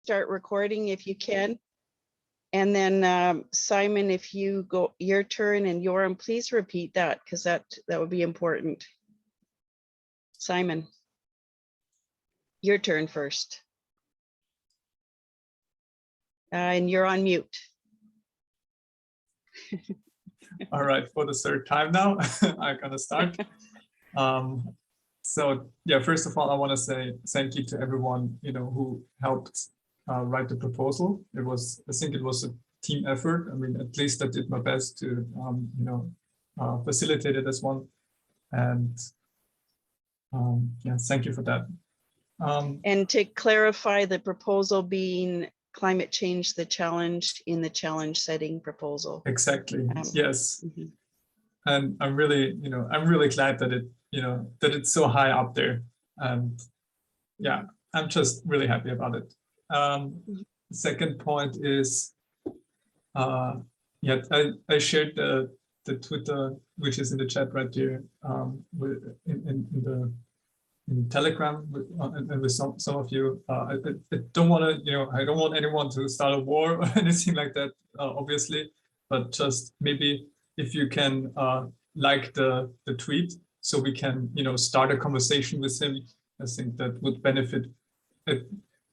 start recording if you can. And then Simon, if you go your turn, and Yoram, please repeat that, because that would be important. Simon, your turn first. And you're on mute. All right, for the third time now, I'm gonna start. So yeah, first of all, I want to say thank you to everyone, who helped write the proposal. I think it was a team effort. I mean, at least I did my best to, facilitate it as one. And yeah, thank you for that. And to clarify, the proposal being climate change, the challenge in the challenge setting proposal. Exactly. Yes. And I'm really glad that that it's so high up there. And yeah, I'm just really happy about it. The second point is, yeah, I shared the Twitter, which is in the chat right here, in Telegram and with some of you. I don't want to, I don't want anyone to start a war or anything like that, obviously, but just maybe if you can like the tweet, so we can, start a conversation with him. I think that would benefit,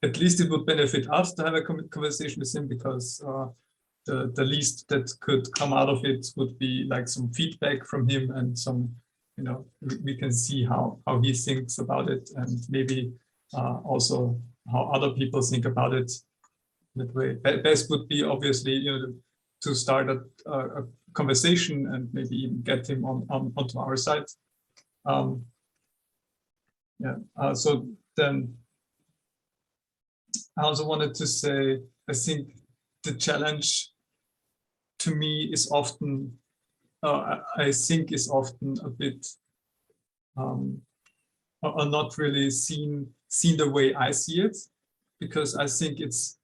at least it would benefit us to have a conversation with him, because the least that could come out of it would be like some feedback from him and some, we can see how he thinks about it, and maybe also how other people think about it. That way, best would be obviously, to start a conversation and maybe even get him onto our side. Yeah. So then, I also wanted to say, I think the challenge to me is often, I think is often a bit, or not really seen the way I see it, because I think it's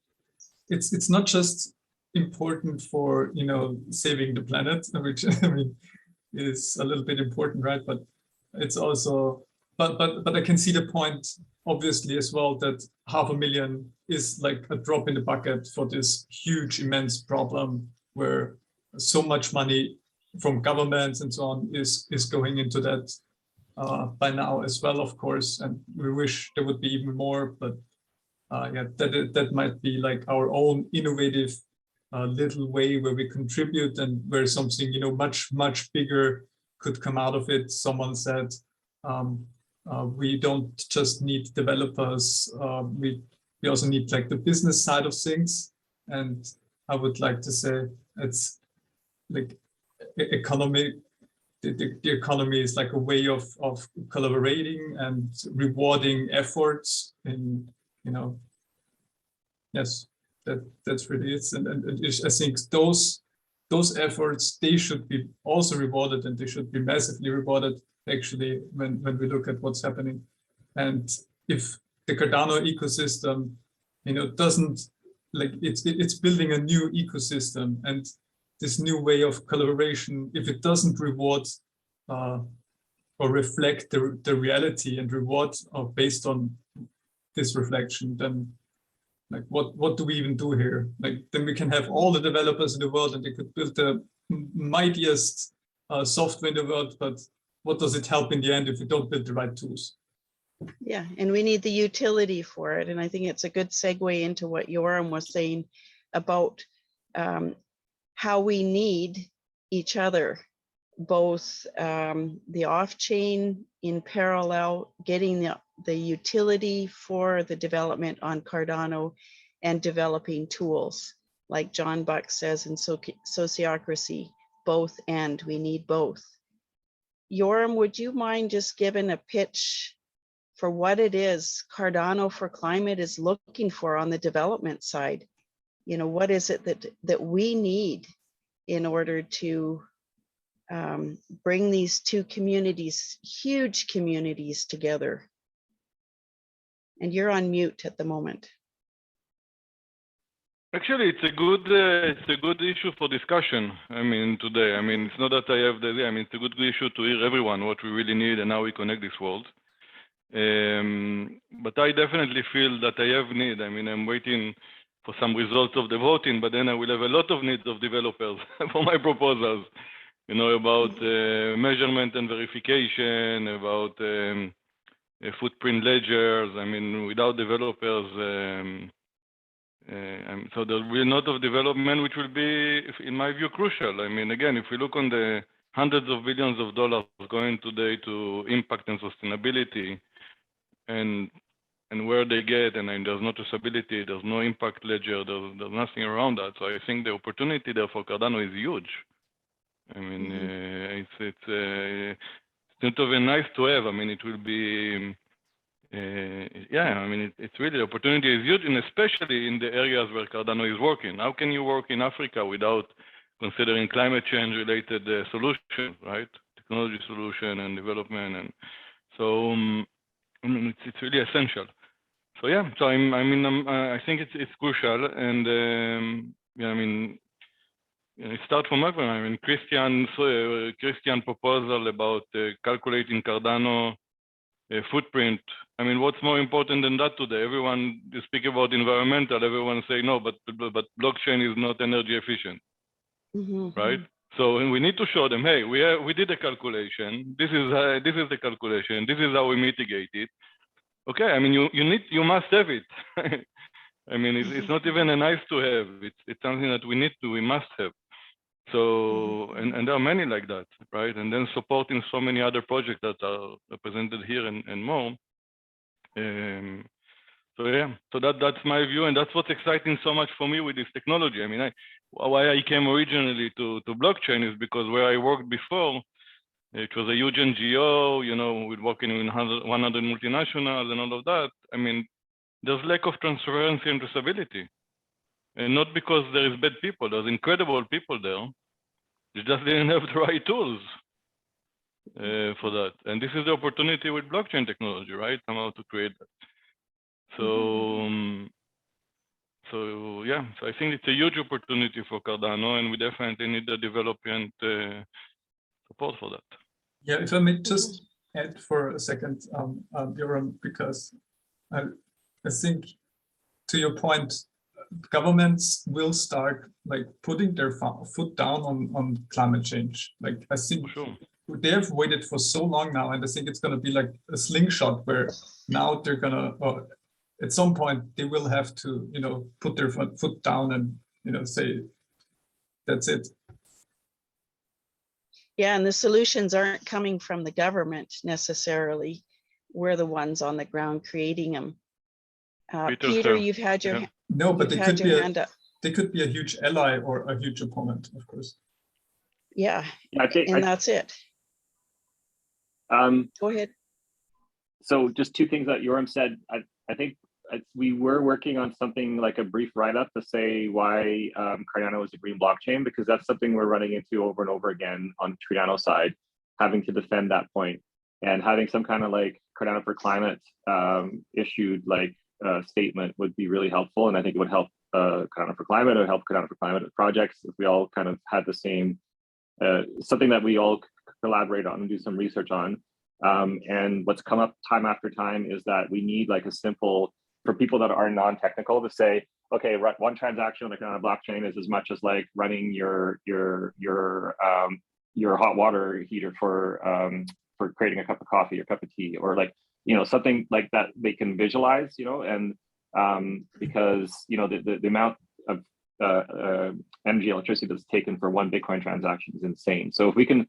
not just important for, saving the planet, which I mean is a little bit important, right? But it's also, but I can see the point obviously as well, that 500,000 is like a drop in the bucket for this huge, immense problem, where so much money from governments and so on is going into that by now as well, of course, and we wish there would be even more, but yeah, that might be like our own innovative little way where we contribute, and where something, much bigger could come out of it. Someone said, we don't just need developers, we also need like the business side of things. And I would like to say it's like economy. The economy is like a way of collaborating and rewarding efforts in, yes, that's really it. And I think those efforts, they should be also rewarded, and they should be massively rewarded actually when we look at what's happening. And if the Cardano ecosystem, doesn't, like, it's building a new ecosystem, and this new way of collaboration, if it doesn't reward or reflect the reality and reward based on this reflection, then like what do we even do here? Like, then we can have all the developers in the world and they could build the mightiest software in the world, but what does it help in the end if we don't build the right tools? Yeah, and we need the utility for it. And I think it's a good segue into what Yoram was saying about how we need each other, both the off-chain in parallel, getting the utility for the development on Cardano, and developing tools, like John Buck says in Sociocracy, both and, we need both. Yoram, would you mind just giving a pitch for what it is Cardano for Climate is looking for on the development side? What is it that we need in order to bring these two communities, huge communities, together? And you're on mute at the moment. Actually, it's a good issue for discussion. I mean, today, it's not that I have the idea. It's a good issue to hear everyone what we really need and how we connect this world. But I definitely feel that I have need. I mean, I'm waiting for some results of the voting, but then I will have a lot of needs of developers for my proposals, you know, about measurement and verification, about footprint ledgers. I mean, without developers, so there will be a lot of development, which will be, in my view, crucial. I mean, again, if we look on the hundreds of billions of dollars going today to impact and sustainability, and where they get, and there's no traceability, there's no impact ledger, there's nothing around that. So I think the opportunity there for Cardano is huge. I mean, it's not even nice to have. I mean, it will be, yeah, I mean, it's really, the opportunity is huge, and especially in the areas where Cardano is working. How can you work in Africa without considering climate change related solutions, right? Technology solution and development. And so, I mean, it's really essential. So yeah, so I think it's crucial, and yeah, I mean, it starts from everyone. I mean, Christian proposal about calculating Cardano footprint. I mean, what's more important than that today? Everyone, you speak about environmental, everyone say no, but blockchain is not energy efficient, right? So we need to show them, hey, we did a calculation. This is the calculation. This is how we mitigate it. Okay, I mean, you must have it. I mean, it's not even a nice to have. It's something that we must have. So, and there are many like that, right? And then supporting so many other projects that are represented here and more. So yeah, so that's my view, and that's what's exciting so much for me with this technology. I mean, why I came originally to blockchain is because where I worked before, it was a huge NGO, you know, with working in 100 multinationals and all of that. I mean, there's lack of transparency and traceability. And not because there is bad people, there's incredible people there. They just didn't have the right tools for that. And this is the opportunity with blockchain technology, right? Somehow to create that. So, so yeah, so I think it's a huge opportunity for Cardano, and we definitely need the development support for that. Yeah, if I may just add for a second, Yoram, because I think to your point, governments will start like putting their foot down on climate change. Like I think they have waited for so long now, and I think it's going to be like a slingshot where now they're gonna, at some point they will have to, you know, put their foot down and, you know, say that's it. Yeah, and the solutions aren't coming from the government necessarily. We're the ones on the ground creating them. Peter, you've had your no, but hand up. They could be a huge ally or a huge opponent, of course. Yeah, that's it. Go ahead. So just two things that Yoram said. I think we were working on something like a brief write-up to say why Cardano is a green blockchain, because that's something we're running into over and over again on Cardano side, having to defend that point, and having some kind of like Cardano for climate issued like statement would be really helpful. And I think it would help Cardano for climate, or help Cardano for climate projects if we all kind of had the same, something that we all collaborate on and do some research on. And what's come up time after time is that we need like a simple, for people that are non-technical, to say, okay, one transaction on the Cardano blockchain is as much as like running your hot water heater for creating a cup of coffee or cup of tea, or like, you know, something like that they can visualize, you know, and because, you know, the amount of energy, electricity that's taken for one Bitcoin transaction is insane. So if we can,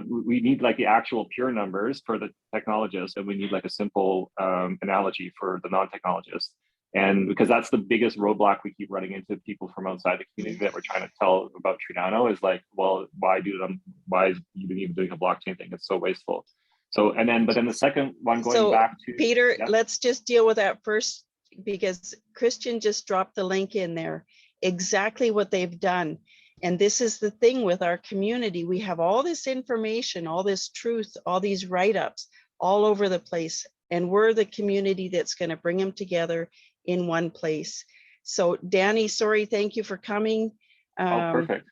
we need like the actual pure numbers for the technologists, and we need like a simple analogy for the non-technologists. And because that's the biggest roadblock we keep running into, people from outside the community that we're trying to tell about Cardano is like, well, why is you even doing a blockchain thing? It's so wasteful. So, but then the second one going back to Peter, let's just deal with that first, because Christian just dropped the link in there, exactly what they've done. And this is the thing with our community. We have all this information, all this truth, all these write-ups all over the place. And we're the community that's going to bring them together in one place. So Danny, sorry, thank you for coming. Oh, perfect.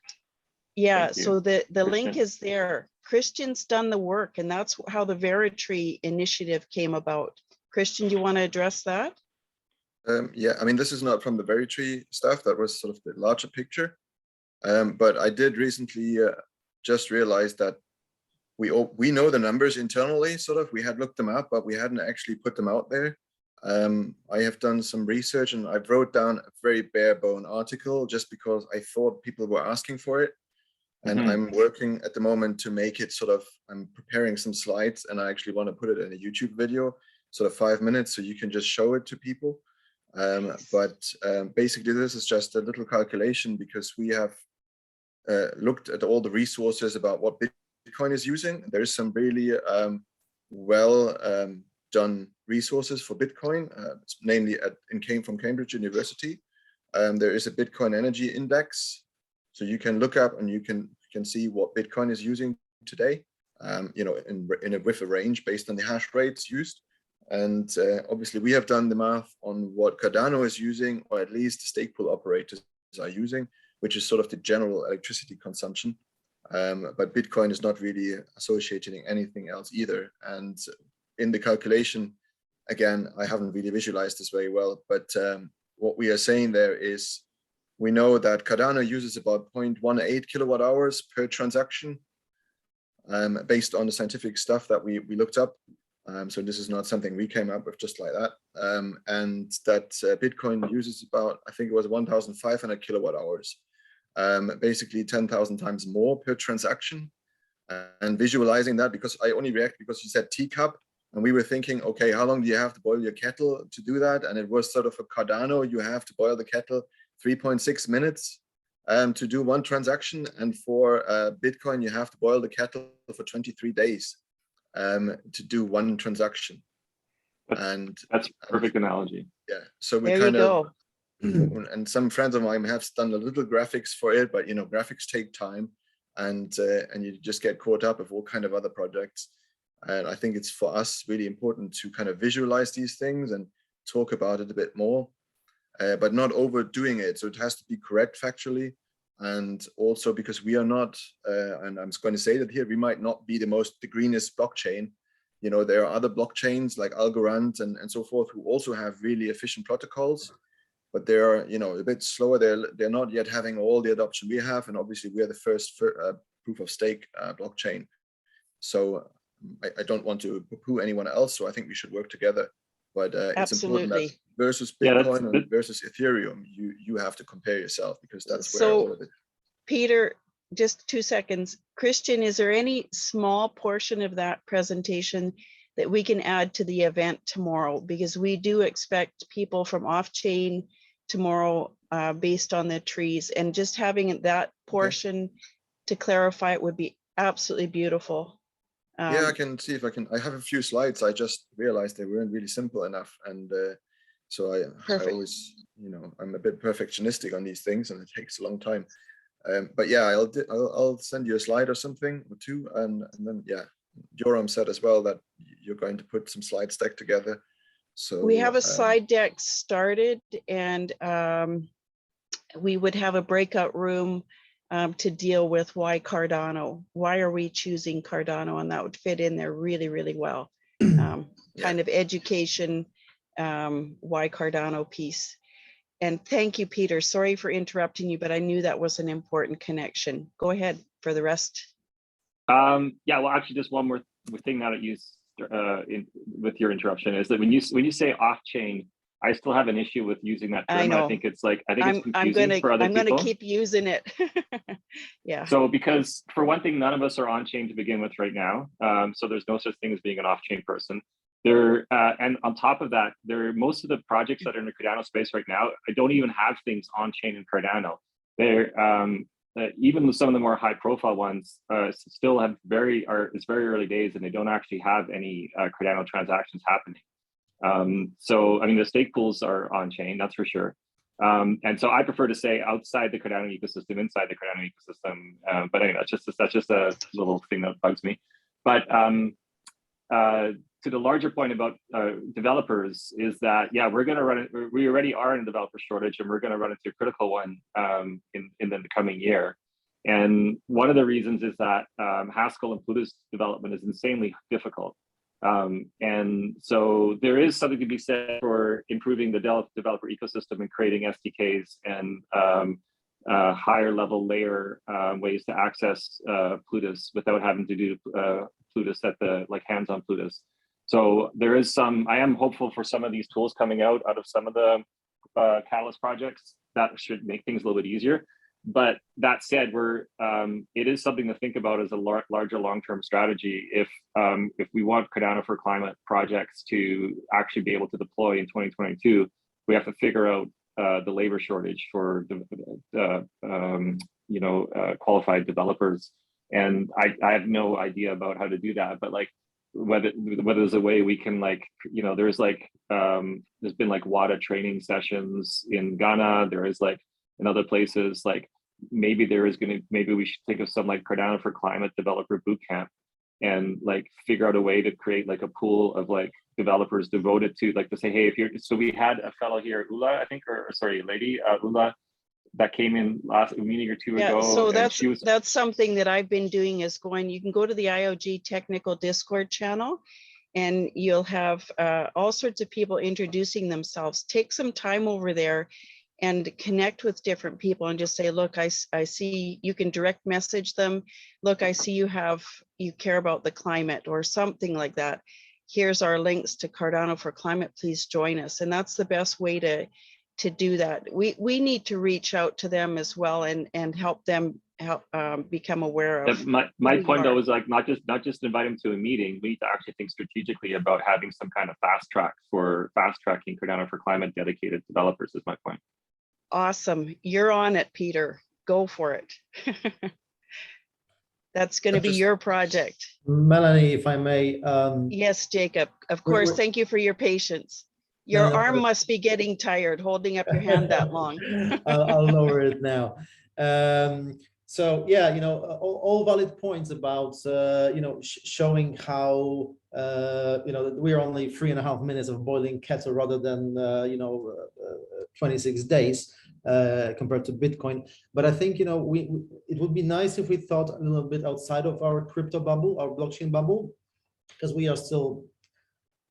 Yeah, so the link is there Christian's done the work, and that's how the Veritree initiative came about. Christian, do you want to address that? Yeah, I mean, this is not from the Veritree stuff. That was sort of the larger picture. But I did recently just realize that we know the numbers internally, sort of. We had looked them up, but we hadn't actually put them out there. I have done some research, and I wrote down a very bare bone article just because I thought people were asking for it. And I'm working at the moment to make it sort of, I'm preparing some slides, and I actually want to put it in a YouTube video, sort of 5 minutes, so you can just show it to people. Basically, this is just a little calculation because we have looked at all the resources about what Bitcoin is using. There is some really done resources for Bitcoin, namely came from Cambridge University. There is a Bitcoin energy index, so you can look up and you can see what Bitcoin is using today. With a range based on the hash rates used. And obviously, we have done the math on what Cardano is using, or at least the stake pool operators are using, which is sort of the general electricity consumption. But Bitcoin is not really associating anything else either. And in the calculation, again, I haven't really visualized this very well, but what we are saying there is we know that Cardano uses about 0.18 kilowatt hours per transaction based on the scientific stuff that we looked up. So this is not something we came up with just like that. And that Bitcoin uses about, I think it was 1,500 kilowatt hours, basically 10,000 times more per transaction. And visualizing that, because I only react because you said teacup, and we were thinking, okay, how long do you have to boil your kettle to do that? And it was sort of a Cardano, you have to boil the kettle 3.6 minutes to do one transaction. And for Bitcoin, you have to boil the kettle for 23 days. To do one transaction. That's a perfect analogy. Yeah, so we there kind of, and some friends of mine have done a little graphics for it, but graphics take time, and you just get caught up with all kind of other projects. And I think it's for us really important to kind of visualize these things and talk about it a bit more, but not overdoing it. So it has to be correct factually. And also because we are not, and I'm going to say that here, we might not be the greenest blockchain. There are other blockchains like Algorand and so forth who also have really efficient protocols, but they're a bit slower. They're not yet having all the adoption we have, and obviously we are the first proof of stake blockchain. So I don't want to poo-poo anyone else. So I think we should work together. But it's important that versus Bitcoin and versus Ethereum, you have to compare yourself, because that's where all of it. Peter, just 2 seconds. Christian, is there any small portion of that presentation that we can add to the event tomorrow? Because we do expect people from off-chain tomorrow based on the trees, and just having that portion to clarify it would be absolutely beautiful. Yeah, I can see if I can. I have a few slides. I just realized they weren't really simple enough, and so I always, I'm a bit perfectionistic on these things, and it takes a long time. But yeah, I'll send you a slide or something or two, and then Joram said as well that you're going to put some slides deck together. So we have a slide deck started, and we would have a breakout room to deal with why Cardano. Why are we choosing Cardano? And that would fit in there really, really well. Kind of education, why Cardano piece. And thank you, Peter. Sorry for interrupting you, but I knew that was an important connection. Go ahead for the rest. Well, actually, just one more thing now that you with your interruption is that when you say off-chain, I still have an issue with using that term. I know. I think it's confusing for other people. I'm going to keep using it. Yeah. So because for one thing, none of us are on-chain to begin with right now. So there's no such thing as being an off-chain person. And on top of that, most of the projects that are in the Cardano space right now, I don't even have things on-chain in Cardano. Even some of the more high-profile ones still have it's very early days, and they don't actually have any Cardano transactions happening. So I mean, the stake pools are on-chain, that's for sure. And so I prefer to say outside the Cardano ecosystem, inside the Cardano ecosystem. But anyway, that's just a little thing that bugs me. But to the larger point about developers is that, we're going to run it. We already are in a developer shortage, and we're going to run into a critical one in the coming year. And one of the reasons is that Haskell and Plutus development is insanely difficult. And so there is something to be said for improving the developer ecosystem and creating SDKs and higher level layer ways to access Plutus without having to do Plutus at the hands-on Plutus. So there is I am hopeful for some of these tools coming out of some of the Catalyst projects that should make things a little bit easier. But that said, it is something to think about as a larger long-term strategy. If we want Cardano for Climate projects to actually be able to deploy in 2022, we have to figure out the labor shortage for qualified developers. And I have no idea about how to do that, but whether there's a way we can there's been WADA training sessions in Ghana. There is in other places, maybe we should think of some Cardano for Climate developer bootcamp and figure out a way to create a pool of developers devoted to to say, hey, so we had a fellow here, Ula, I think, or sorry, a lady, Ula, that came in last meeting or two ago. So that's something that I've been doing is you can go to the IOG technical Discord channel and you'll have all sorts of people introducing themselves. Take some time over there and connect with different people and just say, look, I see, you can direct message them. Look, I see you care about the climate or something like that. Here's our links to Cardano for Climate, please join us. And that's the best way to do that. We need to reach out to them as well and help them become aware of. My point though is not just invite them to a meeting. We need to actually think strategically about having some kind of fast tracking Cardano for Climate dedicated developers is my point. Awesome. You're on it, Peter. Go for it. That's going to be your project. Melanie, if I may. Yes, Jacob. Of course. Thank you for your patience. Your arm must be getting tired holding up your hand that long. I'll lower it now. So yeah, all valid points about showing how we're only 3.5 minutes of boiling kettle rather than 26 days compared to Bitcoin. But I think it would be nice if we thought a little bit outside of our crypto bubble, our blockchain bubble, because we are still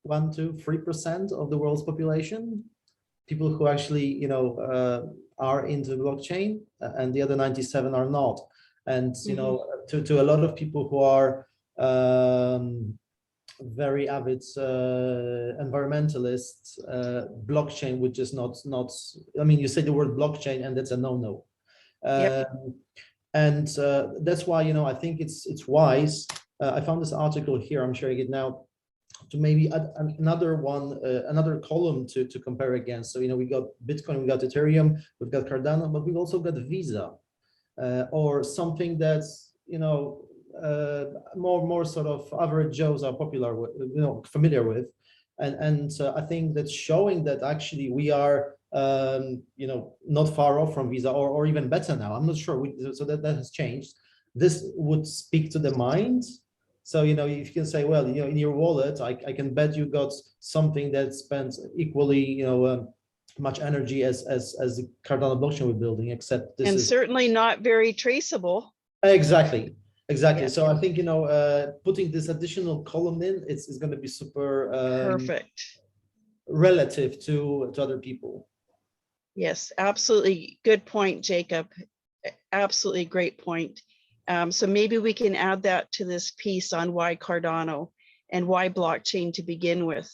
1-3% of the world's population, people who actually are into blockchain, and the other 97 are not. And to a lot of people who are very avid environmentalists, blockchain would just not. I mean, you say the word blockchain, and that's a no-no. Yep. And that's why I think it's wise. I found this article here. I'm sharing it now. To maybe add another column to compare against. So we got Bitcoin, we got Ethereum, we've got Cardano, but we've also got Visa, or something that's more sort of average Joes are popular with, familiar with, and I think that's showing that actually we are not far off from Visa, or even better now. I'm not sure. So that has changed. This would speak to the mind. So, if you can say, well, in your wallet, I can bet you got something that spends equally, much energy as the Cardano blockchain we're building, except this is certainly not very traceable. Exactly. Yeah. So I think, putting this additional column in, it's going to be super perfect relative to other people. Yes, absolutely. Good point, Jacob. Absolutely great point. So maybe we can add that to this piece on why Cardano and why blockchain to begin with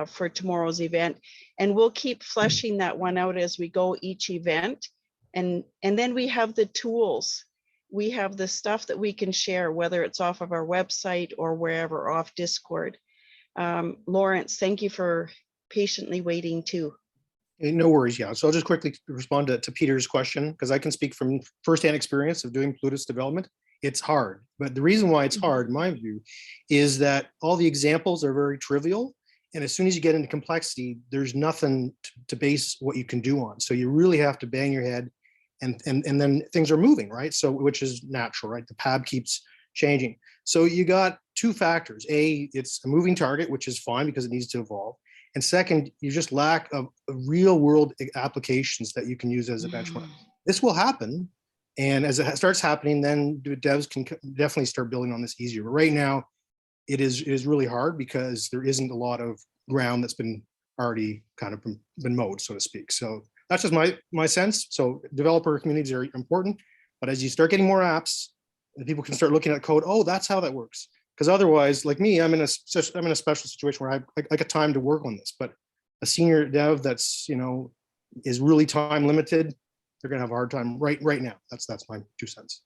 for tomorrow's event. And we'll keep fleshing that one out as we go each event. And then we have the tools. We have the stuff that we can share, whether it's off of our website or wherever, off Discord. Lawrence, thank you for patiently waiting too. No worries, yeah. So I'll just quickly respond to Peter's question, because I can speak from firsthand experience of doing Plutus development. It's hard, but the reason why it's hard, in my view, is that all the examples are very trivial. And as soon as you get into complexity, there's nothing to base what you can do on. So you really have to bang your head, and then things are moving, right? So, which is natural, right? The PAB keeps changing. So you got two factors. A, it's a moving target, which is fine because it needs to evolve. And second, you just lack of real world applications that you can use as a benchmark. This will happen, And as it starts happening, then devs can definitely start building on this easier. But right now, it is really hard because there isn't a lot of ground that's been already kind of been mowed, so to speak. So that's just my sense. So developer communities are important, but as you start getting more apps, and people can start looking at code, oh, that's how that works. Because otherwise, like me, I'm in a special situation where I got time to work on this, but a senior dev that's, you know, is really time limited, they're gonna have a hard time right now. That's my 2 cents.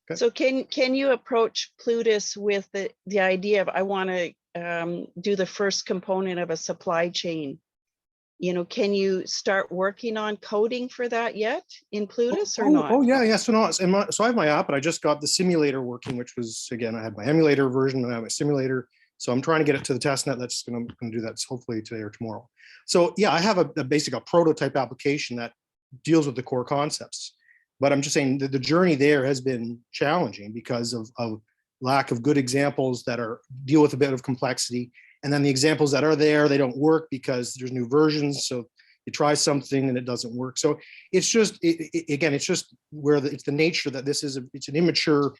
Okay. So can you approach Plutus with the idea of, I want to do the first component of a supply chain? You know, can you start working on coding for that yet in Plutus or not? Oh yeah. So no, so I have my app, but I just got the simulator working, which was, again, I had my emulator version and I have my simulator. So I'm trying to get it to the test net. That's going to do that hopefully today or tomorrow. So yeah, I have a basic prototype application that deals with the core concepts. But I'm just saying that the journey there has been challenging because of lack of good examples that deal with a bit of complexity. And then the examples that are there, they don't work because there's new versions. So you try something and it doesn't work. So it's just, again, it's just where it's the nature that it's an immature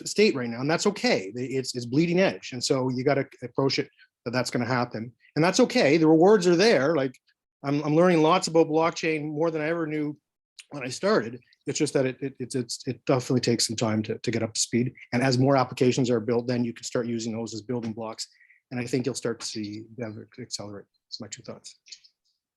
state right now, and that's okay. It's bleeding edge. And so you got to approach it that's going to happen. And that's okay. The rewards are there. Like I'm learning lots about blockchain, more than I ever knew when I started. It's just that it definitely takes some time to get up to speed. And as more applications are built, then you can start using those as building blocks. And I think you'll start to see them accelerate. That's my 2 thoughts.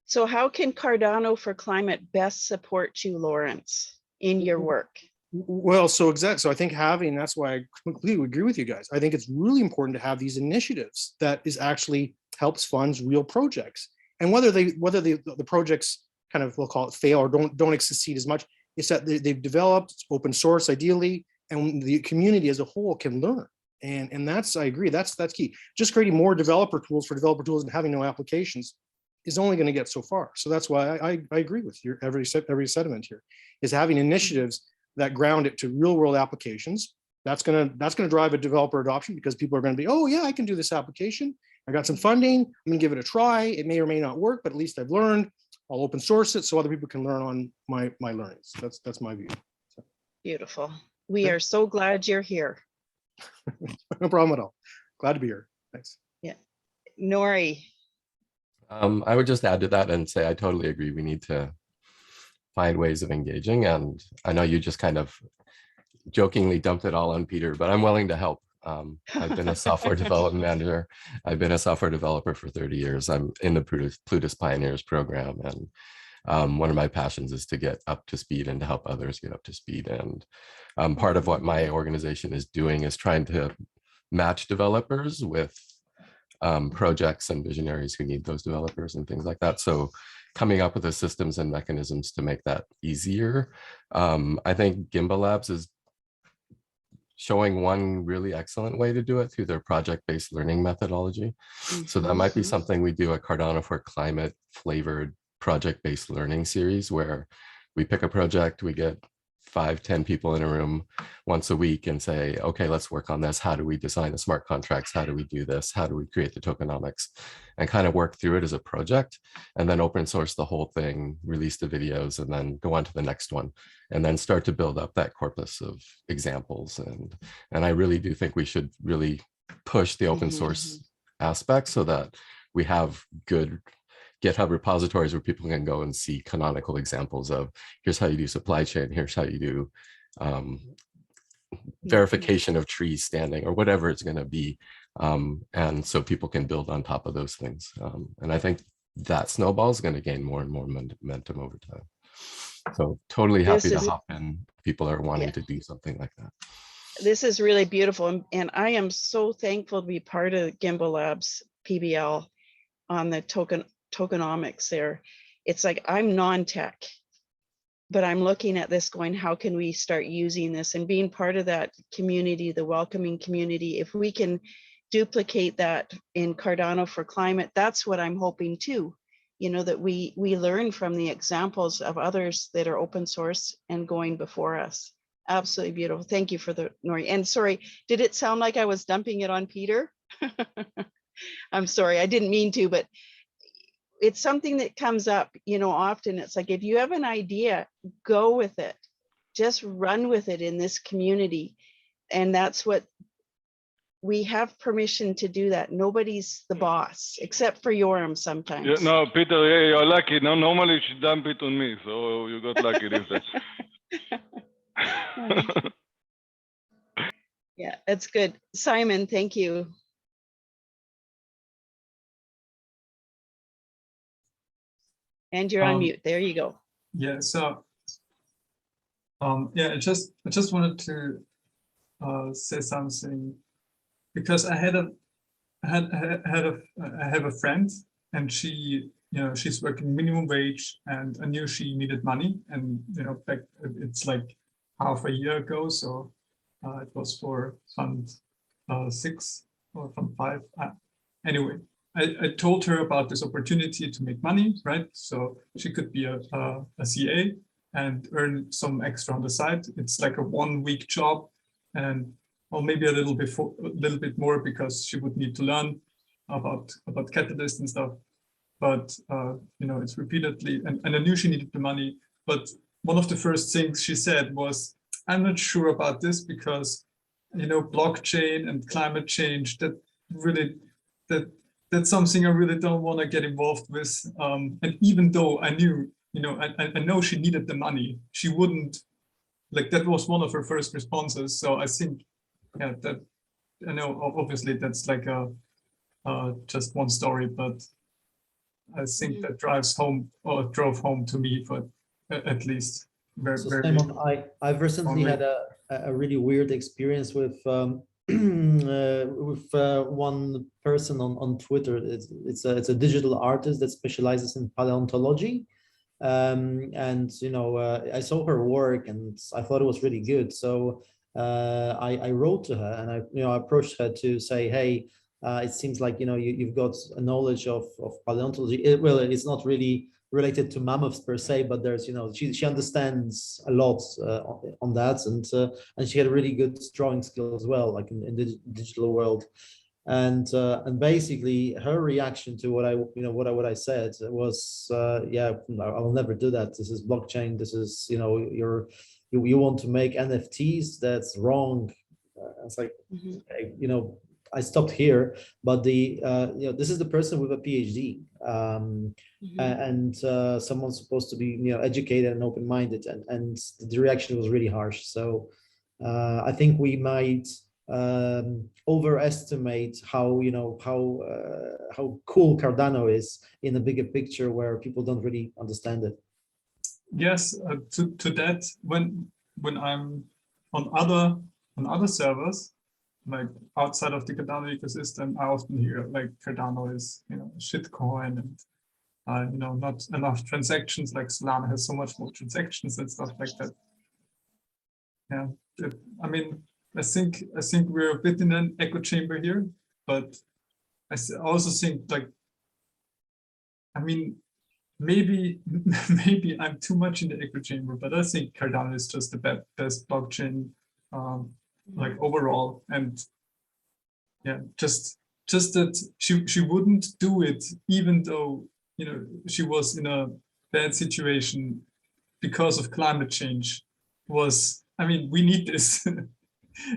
So how can Cardano for Climate best support you, Lawrence, in your work? Well, so I think that's why I completely agree with you guys. I think it's really important to have these initiatives that is actually helps funds real projects. And whether the projects kind of, we'll call it, fail or don't succeed as much, it's that they've developed open source ideally, and the community as a whole can learn. And that's, I agree, that's key. Just creating more developer tools for developer tools and having no applications is only going to get so far. So that's why I agree with your every sentiment here, is having initiatives that ground it to real world applications. That's gonna drive a developer adoption, because people are going to be, oh yeah, I can do this application. I got some funding. I'm going to give it a try. It may or may not work, but at least I've learned. I'll open source it so other people can learn on my learnings. That's my view. So. Beautiful. We are so glad you're here. No problem at all. Glad to be here. Thanks. Yeah. Nori. I would just add to that and say I totally agree. We need to find ways of engaging. And I know you just kind of jokingly dumped it all on Peter, but I'm willing to help. I've been a software development manager. I've been a software developer for 30 years. I'm in the Plutus Pioneers program. And one of my passions is to get up to speed and to help others get up to speed. And part of what my organization is doing is trying to match developers with projects and visionaries who need those developers and things like that. So coming up with the systems and mechanisms to make that easier. I think Gimbal Labs is showing one really excellent way to do it through their project-based learning methodology. So that might be something we do at Cardano for Climate flavored project-based learning series, where we pick a project, we get 5-10 people in a room once a week and say, okay, let's work on this. How do we design the smart contracts? How do we do this? How do we create the tokenomics? And kind of work through it as a project, and then open source the whole thing, release the videos, and then go on to the next one, and then start to build up that corpus of examples. And I really do think we should really push the open source aspect so that we have good GitHub repositories where people can go and see canonical examples of, here's how you do supply chain, here's how you do verification of trees standing, or whatever it's going to be. And so people can build on top of those things. And I think that snowball is going to gain more and more momentum over time. So totally happy to hop in. People are wanting to do something like that. This is really beautiful. And I am so thankful to be part of Gimbal Labs PBL on the tokenomics there. It's like, I'm non-tech, but I'm looking at this going, how can we start using this and being part of that community, the welcoming community? If we can duplicate that in Cardano for Climate, that's what I'm hoping too. You know, that we learn from the examples of others that are open source and going before us. Absolutely beautiful. Thank you for the Nori. And sorry, did it sound like I was dumping it on Peter? I'm sorry, I didn't mean to, but it's something that comes up, you know, often. It's like, if you have an idea, go with it. just run with it in this community. And that's what we have permission to do that. Nobody's the boss except for Yoram sometimes. Yeah, no, Peter, yeah, you're lucky. No, normally she dump it on me, so you got lucky this time. Yeah, that's good. Simon, thank you. And you're on mute. There you go. Yeah, so yeah, I just wanted to say something, because I have a friend, and she, she's working minimum wage, and I knew she needed money, and back, it's like half a year ago, so it was for Fund 6 or Fund 5. Anyway, I told her about this opportunity to make money, right? So she could be a CA and earn some extra on the side. It's like a 1-week job, and or maybe a little bit more, because she would need to learn about Catalyst and stuff. But it's repeatedly, and I knew she needed the money. But one of the first things she said was, "I'm not sure about this, because blockchain and climate change, that's something I really don't want to get involved with." And even though I knew, I know she needed the money, she wouldn't, like, that was one of her first responses. So I think, yeah, that, I know obviously that's like just one story, but I think that drives home, or drove home to me, but at least very, So very. Simon, I've recently had a really weird experience with one person on Twitter. It's a digital artist that specializes in paleontology. And I saw her work and I thought it was really good. So I wrote to her, and I approached her to say, hey, it seems like you've got a knowledge of paleontology. Well, it's not really related to mammoths per se, but there's she understands a lot on that, and she had a really good drawing skill as well, like in the digital world. And basically her reaction to what I said was, yeah, I will never do that. This is blockchain. This is you want to make NFTs. That's wrong. It's like, I stopped here, but this is the person with a PhD, and someone's supposed to be educated and open-minded, and the reaction was really harsh. So I think we might overestimate how cool Cardano is in a bigger picture where people don't really understand it. Yes, to that, when I'm on other servers, like outside of the Cardano ecosystem, I often hear like Cardano is shitcoin, and not enough transactions, like Solana has so much more transactions and stuff like that. Yeah, I mean, I think we're a bit in an echo chamber here, but I also think, like, I mean, maybe I'm too much in the echo chamber, but I think Cardano is just the best blockchain, like overall. And yeah, just that she wouldn't do it, even though she was in a bad situation because of climate change. I mean, we need this.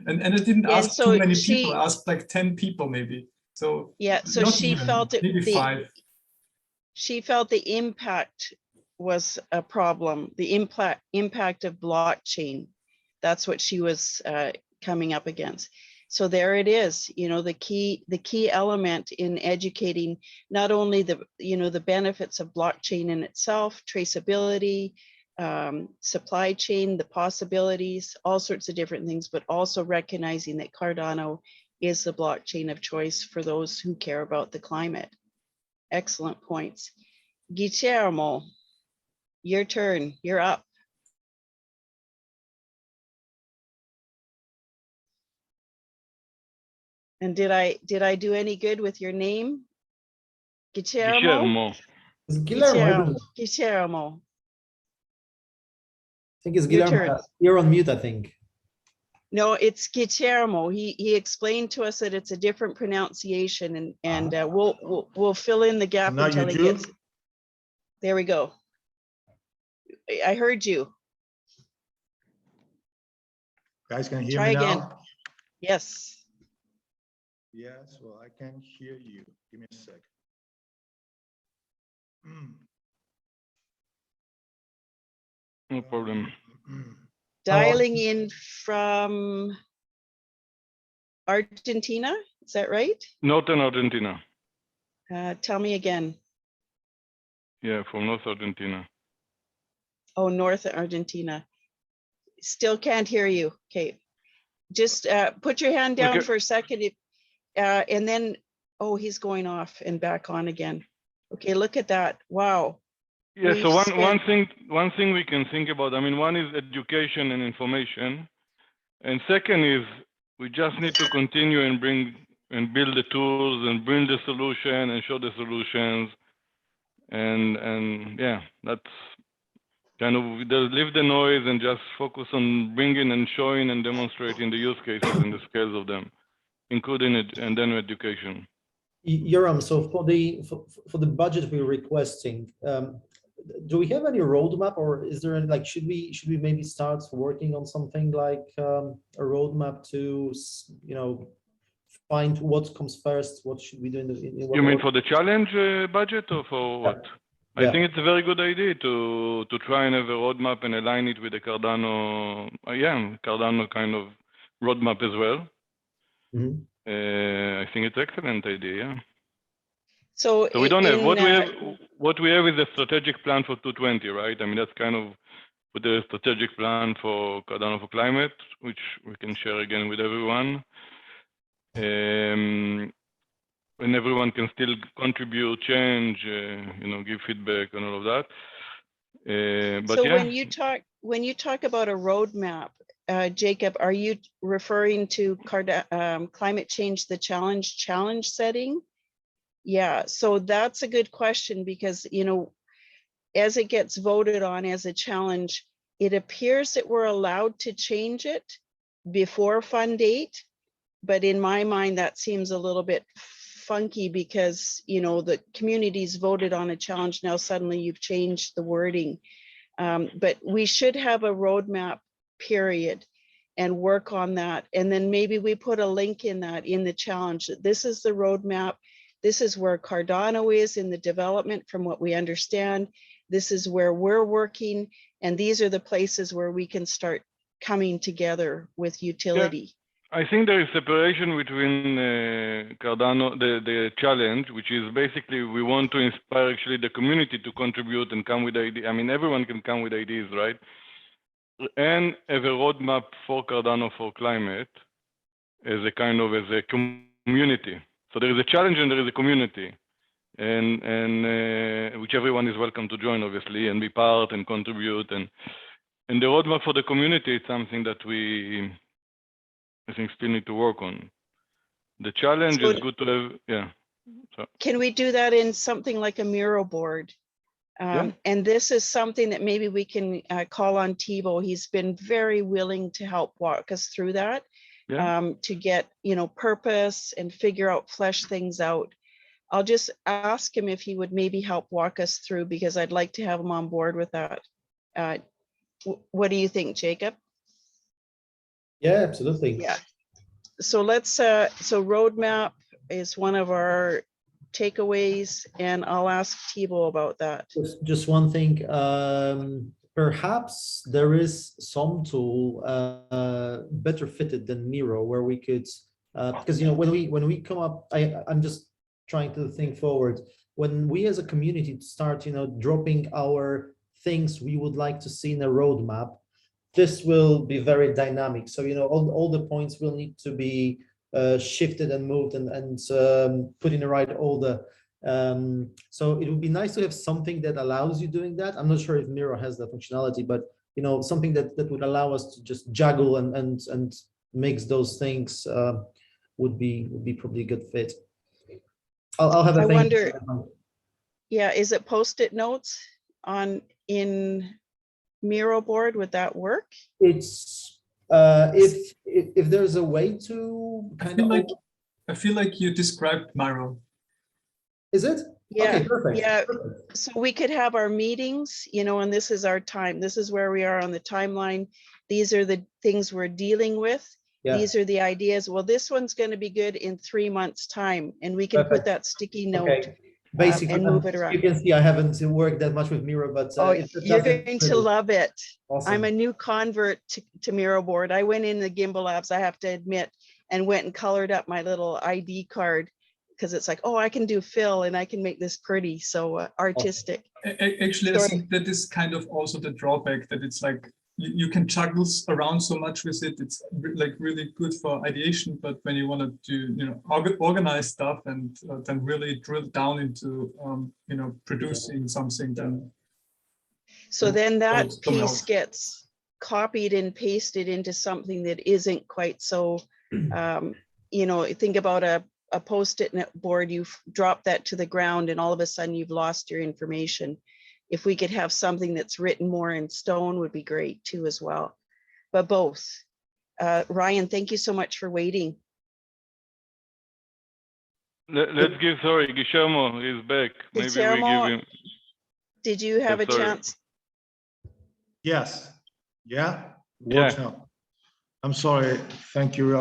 and I didn't ask too many people. I asked like 10 people maybe. So yeah, so she felt it, maybe 5. She felt the impact was a problem, the impact of blockchain. That's what she was coming up against. So there it is, the key element in educating not only the benefits of blockchain in itself, traceability, supply chain, the possibilities, all sorts of different things, but also recognizing that Cardano is the blockchain of choice for those who care about the climate. Excellent points. Guillermo, your turn. You're up. And did I do any good with your name? Guillermo? Guillermo. Guillermo. I think it's Your Guillermo. turn. You're on mute, I think. No, it's Guillermo. He explained to us that it's a different pronunciation, and we'll fill in the gap until he gets. There we go. I heard you. Guys can hear Try me again. now? Yes. Yes, well, I can hear you. Give me a sec. No problem. Dialing in from Argentina, is that right? Northern Argentina. Tell me again. Yeah, from North Argentina. Oh, North Argentina. Still can't hear you. Okay. Just put your hand down Okay. for a second. And then, oh, he's going off and back on again. Okay, look at that. Wow. Yeah, so We've one thing we can think about, I mean, one is education and information. And second is we just need to continue and bring and build the tools and bring the solution and show the solutions. And yeah, that's kind of leave the noise and just focus on bringing and showing and demonstrating the use cases and the scales of them, including it and then education. Yoram, so for the budget we're requesting, do we have any roadmap, or is there any, like, should we maybe start working on something like a roadmap to, you know, find what comes first, what should we do in what You mean order? for the challenge budget or for what? Yeah. I think it's a very good idea to try and have a roadmap and align it with the Cardano, Cardano kind of roadmap as well. Mhm. I think it's an excellent idea. Yeah. So So we don't have what we have is a strategic plan for 220, right? I mean, that's kind of with the strategic plan for Cardano for climate, which we can share again with everyone. And everyone can still contribute, change, you know, give feedback and all of that. But so yeah, when you talk about a roadmap, Jacob, are you referring to climate change, the challenge setting? Yeah, so that's a good question because, you know, as it gets voted on as a challenge, it appears that we're allowed to change it before fund date. But in my mind, that seems a little bit funky because, you know, the community's voted on a challenge. Now suddenly you've changed the wording. But we should have a roadmap period and work on that. And then maybe we put a link in that in the challenge. This is the roadmap. This is where Cardano is in the development from what we understand. This is where we're working. And these are the places where we can start coming together with utility. I think there is separation between Cardano, the challenge, which is basically we want to inspire actually the community to contribute and come with ideas. I mean, everyone can come with ideas, right? And have a roadmap for Cardano for climate as a kind of as a community. So there is a challenge and there is a community, and which everyone is welcome to join, obviously, and be part and contribute. And the roadmap for the community is something that we, I think, still need to work on. The challenge is good to have, yeah. So. Can we do that in something like a Miro board? And this is something that maybe we can call on Thibault. He's been very willing to help walk us through that, to get, you know, purpose and figure out, flesh things out. I'll just ask him if he would maybe help walk us through, because I'd like to have him on board with that. What do you think, Jacob? Yeah, absolutely. Yeah. So let's, so roadmap is one of our takeaways, and I'll ask Thibault about that. Just one thing, perhaps there is some tool better fitted than Miro, where we could, because, you know, when we come up, I'm just trying to think forward. When we as a community start, you know, dropping our things we would like to see in a roadmap, this will be very dynamic. So, you know, all the points will need to be shifted and moved and put in the right order. So it would be nice to have something that allows you doing that. I'm not sure if Miro has that functionality, but, you know, something that would allow us to just juggle and mix those things would be probably a good fit. I'll have a think. I wonder, yeah, is it Post-it notes in Miro board? Would that work? It's if there's a way to kind of. I feel like you described Miro. Is it? Yeah, Okay, perfect. yeah. Perfect. So we could have our meetings, you know, and this is our time. This is where we are on the timeline. These are the things we're dealing with. Yeah. These are the ideas. Well, this one's going to be good in 3 months' time, and we can put Perfect. that sticky note Okay. Basically, and move it around. you can see I haven't worked that much with Miro, but Oh, you're that's going to love it. awesome. I'm a new convert to Miro board. I went in the Gimbal Labs, I have to admit, and went and colored up my little ID card because it's like, oh, I can do fill and I can make this pretty. So artistic. Actually, I Sorry. think that is kind of also the drawback, that it's like you can juggle around so much with it. It's like really good for ideation, but when you want to do, you know, organize stuff and then really drill down into, you know, producing something, then. So then that someone piece else. gets copied and pasted into something that isn't quite so, you know, think about a post-it board, you drop that to the ground and all of a sudden you've lost your information. If we could have something that's written more in stone would be great too as well, but both. Ryan, thank you so much for waiting. Let's give, sorry, Guillermo is back. Maybe we Guillermo, give him. did you have a sorry. chance? Yes. Yeah. Yeah. Works now. I'm sorry. Thank you.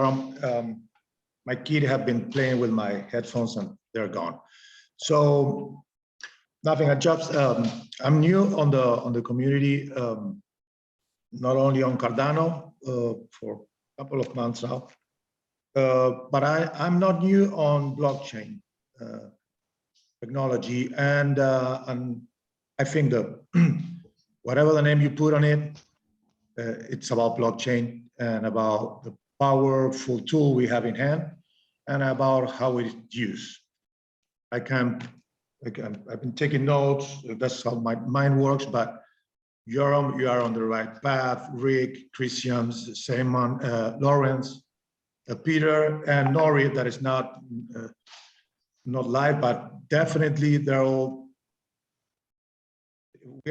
My kid have been playing with my headphones and they're gone. So nothing. I just I'm new on the community, not only on Cardano for a couple of months now, but I'm not new on blockchain technology, and I think that whatever the name you put on it, it's about blockchain and about the powerful tool we have in hand and about how it's used. I've been taking notes. That's how my mind works. But you are on the right path. Rick, Christian, Simon, Lawrence, Peter, and Nori. That is not live, but definitely we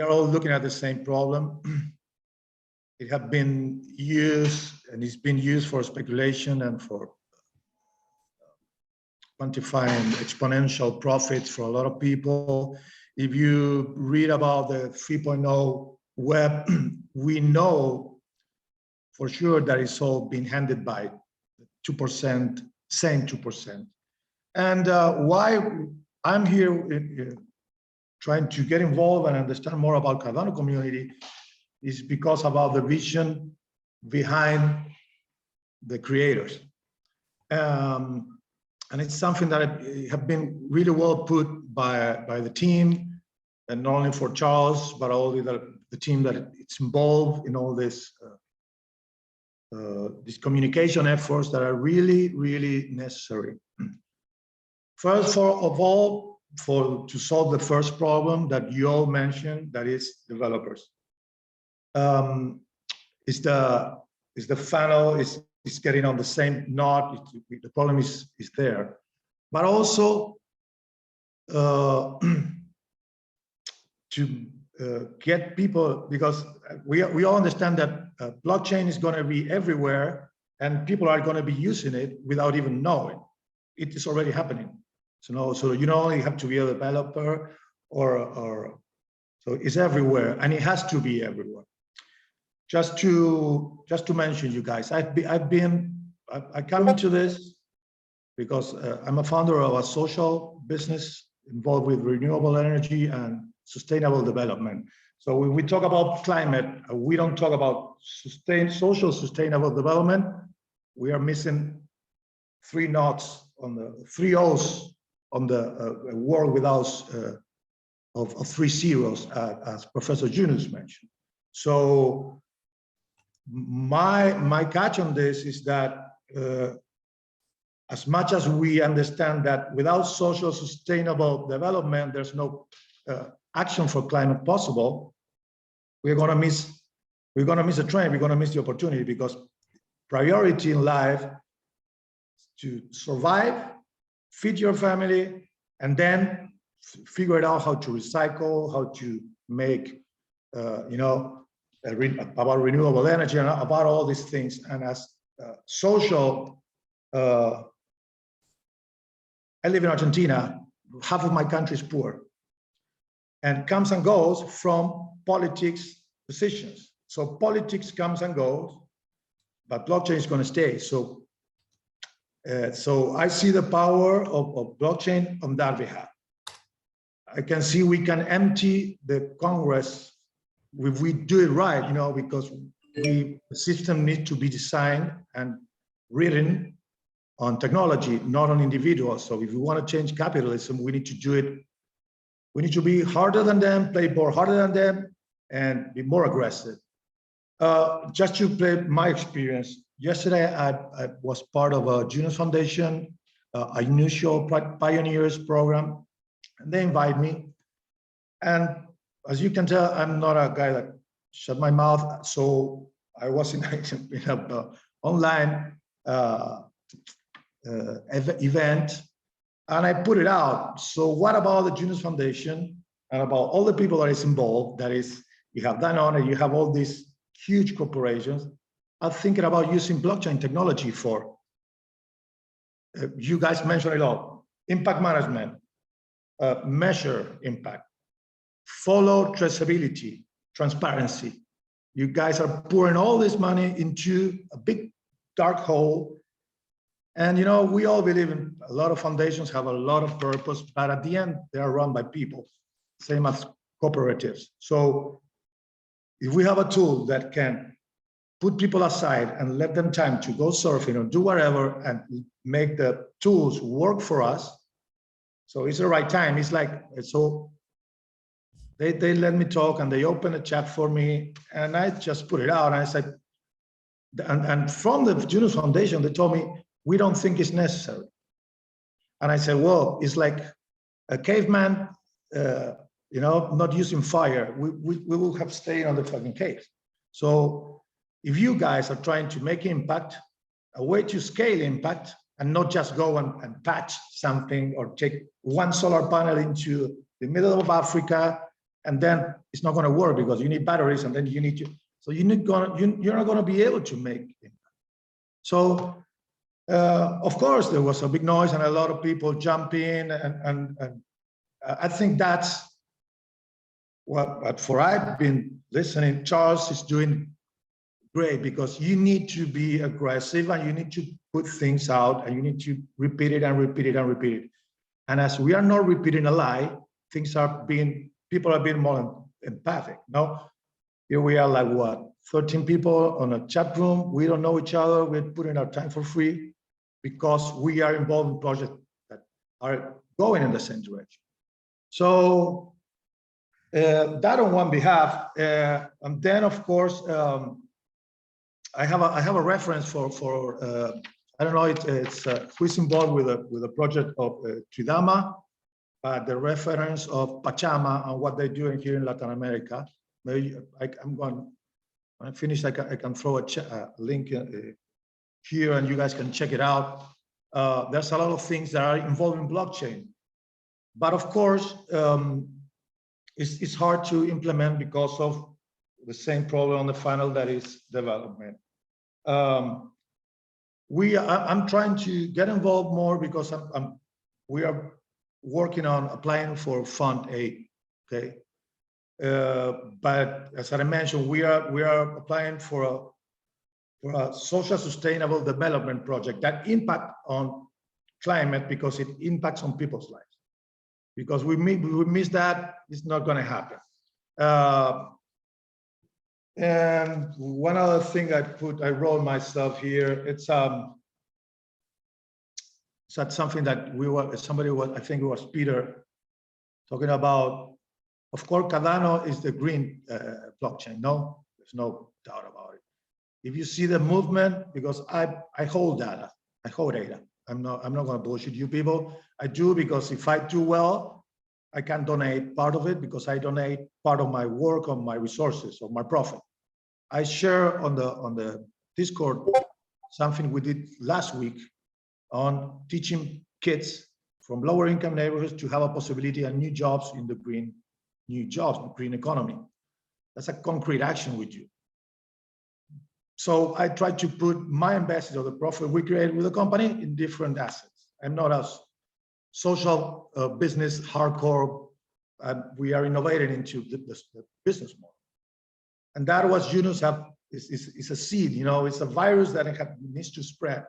are all looking at the same problem. It has been used, and it's been used for speculation and for quantifying exponential profits for a lot of people. If you read about the 3.0 web, we know for sure that it's all been handed by 2%, same 2%. And why I'm here trying to get involved and understand more about Cardano community is because about the vision behind the creators. And it's something that have been really well put by the team, and not only for Charles, but all the team that it's involved in all this these communication efforts that are really, really necessary. First of all, to solve the first problem that you all mentioned, that is developers. Is the funnel is getting on the same knot. The problem is there, but also to get people, because we all understand that blockchain is going to be everywhere and people are going to be using it without even knowing. It is already happening. So you not only have to be a developer or so it's everywhere, and it has to be everywhere. Just to mention, you guys, I come into this because I'm a founder of a social business involved with renewable energy and sustainable development. So when we talk about climate, we don't talk about social sustainable development. We are missing 3 knots on the 3 O's on the world without of 3 zeros, as Professor Yunus mentioned. So my catch on this is that as much as we understand that without social sustainable development, there's no action for climate possible, we're going to miss a train. We're going to miss the opportunity, because priority in life is to survive, feed your family, and then figure it out how to recycle, how to make, about renewable energy and about all these things. And as social, I live in Argentina. half of my country is poor, and comes and goes from politics decisions. So politics comes and goes, but blockchain is going to stay. So, so I see the power of blockchain on that behalf. I can see we can empty the Congress if we do it right, you know, because the system needs to be designed and written on technology, not on individuals. So if we want to change capitalism, we need to do it. We need to be harder than them, play more harder than them, and be more aggressive. Just to play my experience, yesterday I was part of a Juniors Foundation, a unusual pioneers program, and they invite me. And as you can tell, I'm not a guy that shut my mouth. So I was in an online event, and I put it out. So what about the Juniors Foundation and about all the people that is involved? That is, you have Danone, you have all these huge corporations are thinking about using blockchain technology for, you guys mentioned it all, impact management, measure impact, follow traceability, transparency. You guys are pouring all this money into a big dark hole. And you know, we all believe in a lot of foundations have a lot of purpose, but at the end, they are run by people, same as cooperatives. So if we have a tool that can put people aside and let them time to go surfing or do whatever and make the tools work for us, so it's the right time. It's like, so they let me talk and they open a chat for me and I just put it out and I said, and from the Juniors Foundation, they told me, we don't think it's necessary. And I said, well, it's like a caveman, you know, not using fire. We will have stayed on the fucking cave. So if you guys are trying to make impact, a way to scale impact and not just go and patch something or take one solar panel into the middle of Africa, and then it's not going to work because you need batteries and then you need to, so you're not going to be able to make impact. So of course, there was a big noise and a lot of people jump in, and I think that's what for I've been listening. Charles is doing great because you need to be aggressive and you need to put things out and you need to repeat it and repeat it and repeat it. And as we are not repeating a lie, things are being, people are being more empathic. No, here we are like what, 13 people on a chat room. We don't know each other. We're putting our time for free because we are involved in projects that are going in the same direction. So that on one behalf, and then of course I have a reference for I don't know it's who's involved with a project of Tridama, but the reference of Pachama and what they're doing here in Latin America. Maybe I'm going. When I finish, I can throw a link here and you guys can check it out. There's a lot of things that are involved in blockchain, but of course, it's hard to implement because of the same problem on the funnel that is development. I'm trying to get involved more because we are working on applying for Fund A. Okay, but as I mentioned, we are applying for a social sustainable development project that impact on climate because it impacts on people's lives. Because we miss that, it's not going to happen. And one other thing I wrote myself here. It's something that I think it was Peter talking about. Of course, Cardano is the green blockchain. No, there's no doubt about it. If you see the movement, because I hold data, I hold data. I'm not going to bullshit you people. I do because if I do well, I can donate part of it because I donate part of my work on my resources or my profit. I share on the Discord something we did last week on teaching kids from lower income neighborhoods to have a possibility of new jobs in the green economy. That's a concrete action we do. So I try to put my investment or the profit we create with the company in different assets and not us. social business hardcore. We are innovating into the business model. And that was Yunus is a seed, you know, it's a virus that needs to spread.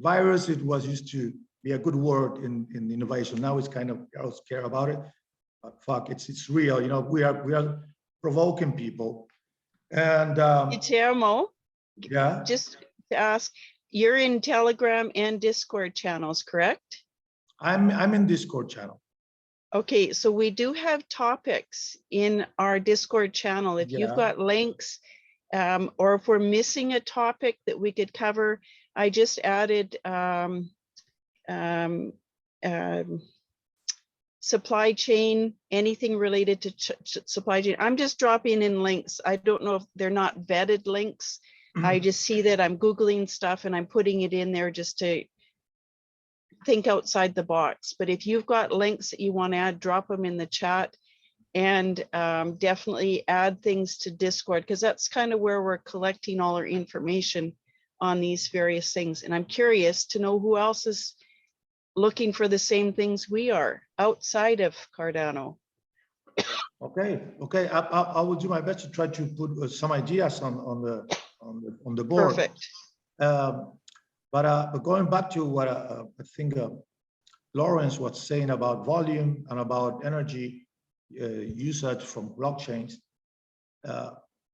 Virus, it was used to be a good word in innovation. Now it's kind of, I don't care about it, but fuck, it's real, you know, we are provoking people. And Guillermo, yeah, just to ask, you're in Telegram and Discord channels, correct? I'm in Discord channel. Okay, so we do have topics in our Discord channel. If you've Yeah. got links, or if we're missing a topic that we could cover, I just added supply chain, anything related to supply chain. I'm just dropping in links. I don't know if they're not vetted links. I just see that I'm Googling stuff and I'm putting it in there just to think outside the box. But if you've got links that you want to add, drop them in the chat, and definitely add things to Discord, because that's kind of where we're collecting all our information on these various things. And I'm curious to know who else is looking for the same things we are outside of Cardano. Okay, I will do my best to try to put some ideas on the board. Perfect. But going back to what I think Lawrence was saying about volume and about energy usage from blockchains.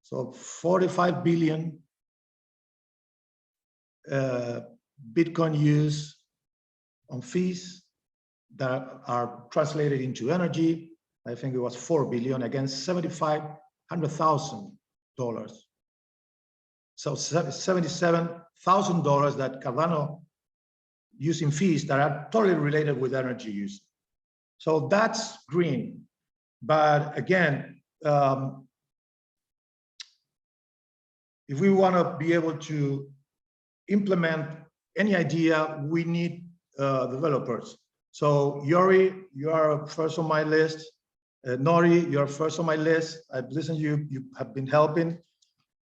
So 45 billion Bitcoin use on fees that are translated into energy. I think it was 4 billion against $7,500,000. So $77,000 that Cardano using fees that are totally related with energy use. So that's green. But again, if we want to be able to implement any idea, we need developers. So Yori, you are first on my list. Nori, you're first on my list. I've listened to you. You have been helping.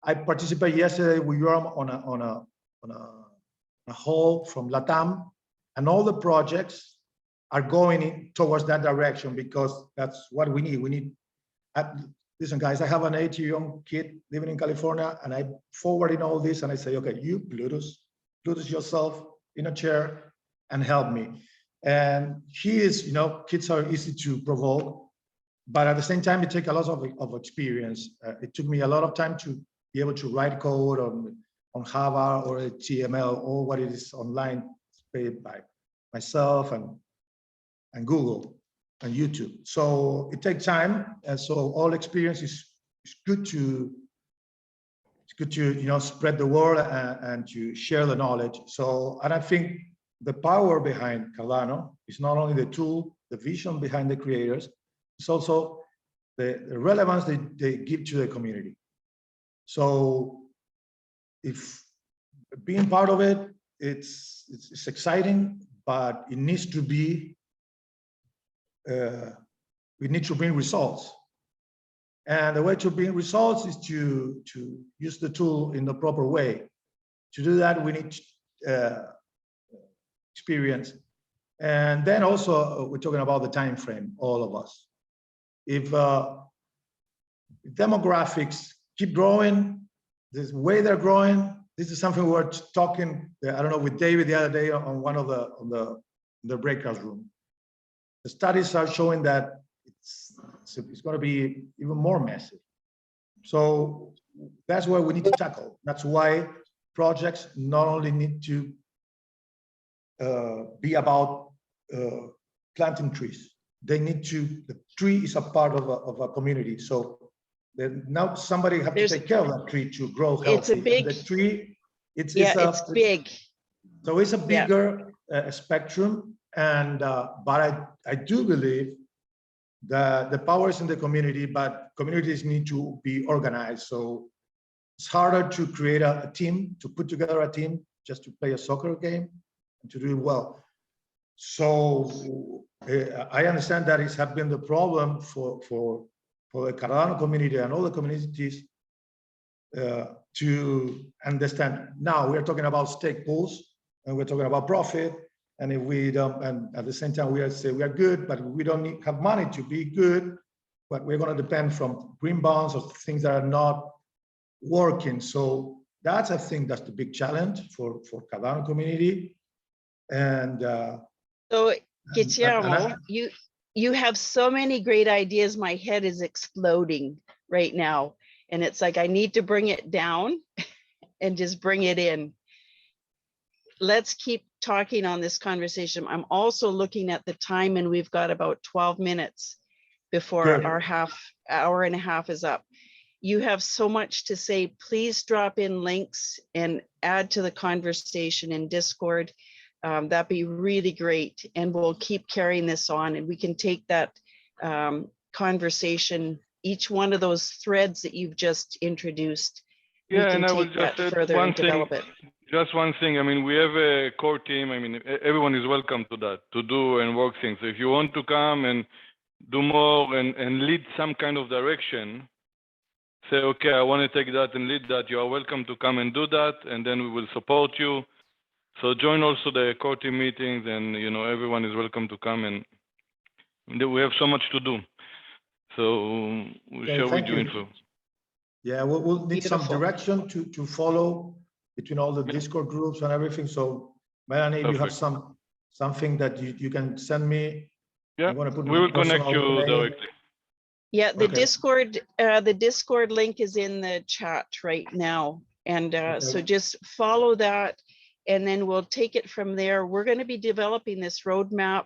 I participated yesterday with Yoram on a hall from LATAM, and all the projects are going towards that direction because that's what we need. We need. Listen, guys, I have an 80-year-old kid living in California, and I forwarding all this, and I say, okay, you Plutus yourself in a chair and help me. And he is, you know, kids are easy to provoke, but at the same time, it takes a lot of experience. It took me a lot of time to be able to write code on Java or HTML or what it is online, paid by myself and Google and YouTube. So it takes time, and so all experience is good to you know, spread the word and to share the knowledge. So, and I think the power behind Cardano is not only the tool, the vision behind the creators, it's also the relevance they give to the community. So if being part of it, it's exciting, but it needs to be, we need to bring results. And the way to bring results is to use the tool in the proper way. To do that, we need experience. And then also, we're talking about the time frame, all of us. If demographics keep growing, the way they're growing, this is something we were talking, I don't know, with David the other day on one of the breakout room. The studies are showing that it's going to be even more massive. So that's what we need to tackle. That's why projects not only need to be about planting trees. They need to, the tree is a part of a community. So then now somebody have to take care of that tree to grow healthy. It's a big, and the tree, it's big. So it's a bigger spectrum. And but I do believe that the power is in the community, but communities need to be organized. So it's harder to create a team, to put together a team just to play a soccer game and to do it well. So I understand that it's have been the problem for the Cardano community and all the communities to understand. Now we're talking about stake pools and we're talking about profit, And if we don't, and at the same time, we are say we are good, but we don't have money to be good, but we're going to depend from green bonds or things that are not working. So that's, I think, that's the big challenge for Cardano community. And so Guillermo, you have so many great ideas. My head is exploding right now. And it's like, I need to bring it down and just bring it in. Let's keep talking on this conversation. I'm also looking at the time, and we've got about 12 minutes before Good. our hour and a half is up. You have so much to say. Please drop in links and add to the conversation in Discord. That'd be really great. And we'll keep carrying this on, and we can take that conversation, each one of those threads that you've just introduced. We Yeah, can and I will take that just add further one and thing. develop it. Just one thing. I mean, we have a core team. I mean, everyone is welcome to that, to do and work things. So if you want to come and do more and lead some kind of direction, say, okay, I want to take that and lead that. You are welcome to come and do that, and then we will support you. So join also the core team meetings, and everyone is welcome to come, and we have so much to do. So we'll Okay, share with thank you you. info. yeah, we'll need some Beautiful. direction to follow between all the Yeah. Discord groups and everything. So Melanie, if you have Perfect. something that you can send me, Yeah, I'm going to put we my will connect personal you mail. directly. Yeah, the Okay. Discord link is in the chat right now. And so Okay. just follow that, and then we'll take it from there. We're going to be developing this roadmap,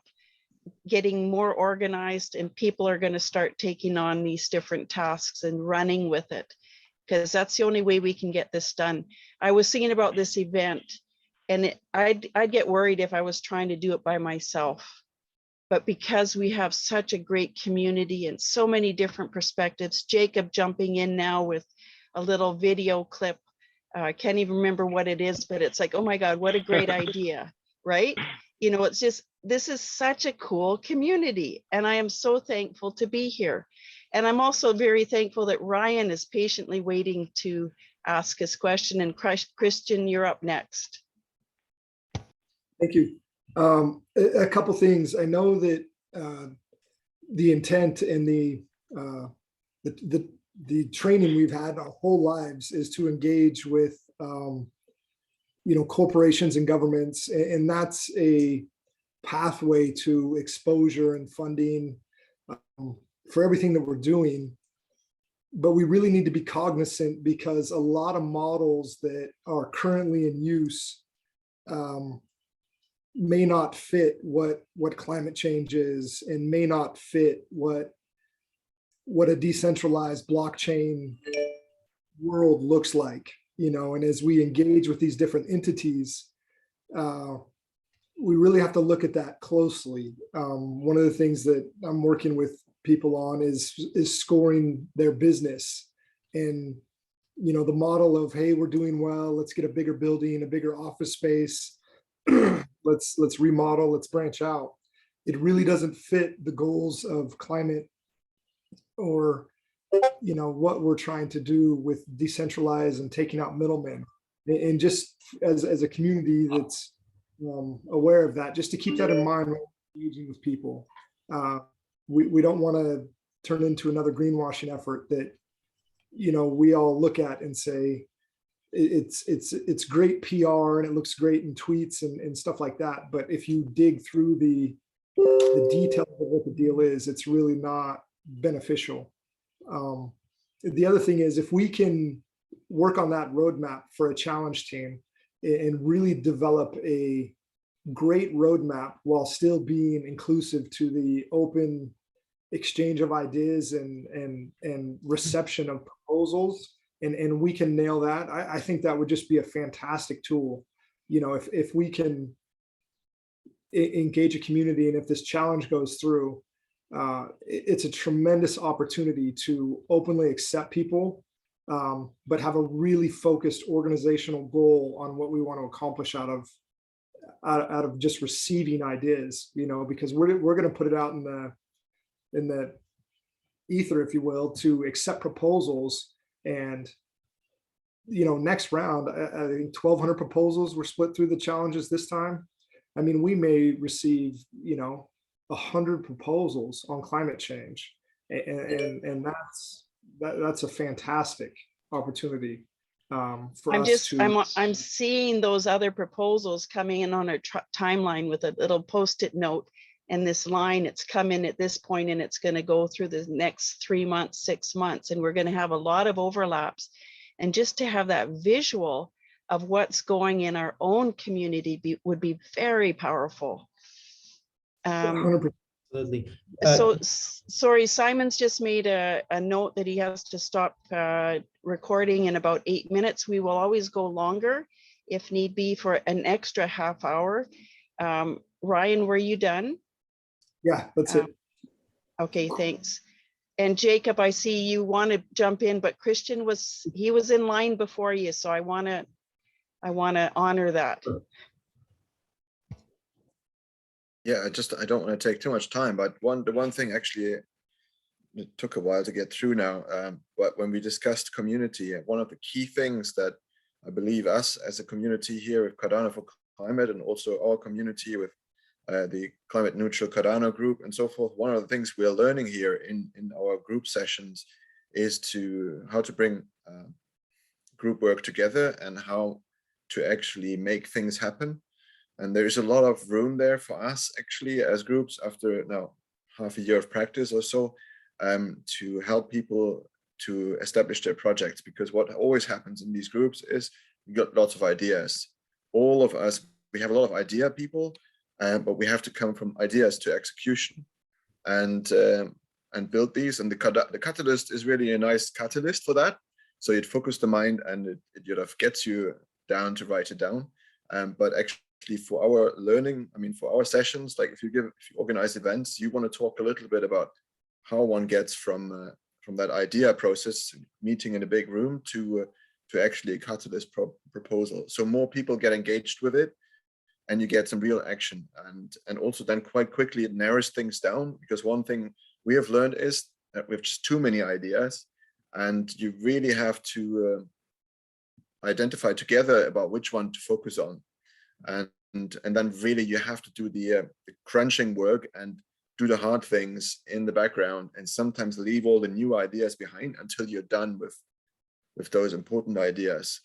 getting more organized, and people are going to start taking on these different tasks and running with it, because that's the only way we can get this done. I was thinking about this event, and I'd get worried if I was trying to do it by myself. But because we have such a great community and so many different perspectives, Jacob jumping in now with a little video clip, I can't even remember what it is, but it's like, oh my God, what a great idea, right? It's just, this is such a cool community, and I am so thankful to be here. And I'm also very thankful that Ryan is patiently waiting to ask his question. And Christian, you're up next. Thank you. A couple things. I know that the intent and the training we've had our whole lives is to engage with corporations and governments, and that's a pathway to exposure and funding for everything that we're doing. But we really need to be cognizant, because a lot of models that are currently in use may not fit what climate change is, and may not fit what a decentralized blockchain world looks like. And as we engage with these different entities, we really have to look at that closely. One of the things that I'm working with people on is scoring their business, and the model of, hey, we're doing well, let's get a bigger building, a bigger office space, let's remodel, let's branch out. It really doesn't fit the goals of climate, or what we're trying to do with decentralize and taking out middlemen. And just as a community that's aware of that, just to keep that in mind when engaging with people. We don't want to turn into another greenwashing effort that we all look at and say it's great PR and it looks great in tweets and stuff like that. But if you dig through the details of what the deal is, it's really not beneficial. The other thing is, if we can work on that roadmap for a challenge team and really develop a great roadmap while still being inclusive to the open exchange of ideas and reception of proposals, and we can nail that, I think that would just be a fantastic tool. If we can engage a community, and if this challenge goes through, it's a tremendous opportunity to openly accept people, but have a really focused organizational goal on what we want to accomplish out of just receiving ideas, because we're going to put it out in the ether, if you will, to accept proposals. And next round, I think 1,200 proposals were split through the challenges this time. I mean, we may receive, 100 proposals on climate change, and that's a fantastic opportunity for us to. I'm seeing those other proposals coming in on a timeline with a little post-it note and this line. It's come in at this point and it's going to go through the next 3 months, 6 months, and we're going to have a lot of overlaps. And just to have that visual of what's going in our own community would be very powerful. 100%. Absolutely. So sorry, Simon's just made a note that he has to stop recording in about 8 minutes. We will always go longer if need be for an extra half hour. Ryan, were you done? Yeah, that's it. Okay, thanks. And Jacob, I see you want to jump in, but Christian was in line before you, so I want to honor that. Yeah, I don't want to take too much time, but the one thing actually, it took a while to get through now, but when we discussed community, one of the key things that I believe us as a community here at Cardano for Climate, and also our community with the climate neutral Cardano group and so forth, one of the things we are learning here in our group sessions is how to bring group work together and how to actually make things happen. And there is a lot of room there for us actually as groups after now half a year of practice or so, to help people to establish their projects, because what always happens in these groups is you got lots of ideas. All of us, we have a lot of idea people, but we have to come from ideas to execution and build these. And the catalyst is really a nice catalyst for that. So it focuses the mind and it gets you down to write it down. But actually for our learning, I mean, for our sessions, like if you organize events, you want to talk a little bit about how one gets from that idea process, meeting in a big room, to actually a catalyst proposal. So more people get engaged with it, and you get some real action. And also then quite quickly it narrows things down, because one thing we have learned is that we have just too many ideas, and you really have to identify together about which one to focus on. And then really you have to do the crunching work and do the hard things in the background, and sometimes leave all the new ideas behind until you're done with those important ideas.